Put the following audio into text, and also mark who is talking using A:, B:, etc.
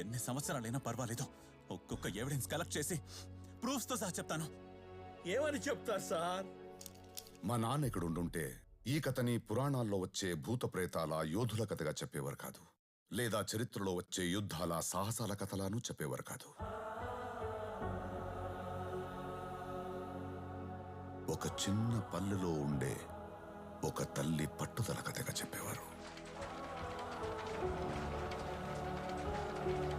A: ఎన్ని సంవత్సరాలైనా పర్వాలేదు, ఒక్కొక్క ఎవిడెన్స్ కలెక్ట్ చేసి ప్రూఫ్స్ తో సహా చెప్తాను.
B: ఏమని చెప్తారు సార్?
C: మా నాన్న ఇక్కడ ఉండుంటే ఈ కథని పురాణాల్లో వచ్చే భూత ప్రేతాల యోధుల కథగా చెప్పేవారు కాదు, లేదా చరిత్రలో వచ్చే యుద్ధాల సాహసాల కథలాను చెప్పేవారు కాదు. ఒక చిన్న పల్లెలో ఉండే ఒక తల్లి పట్టుదల కథగా చెప్పేవారు.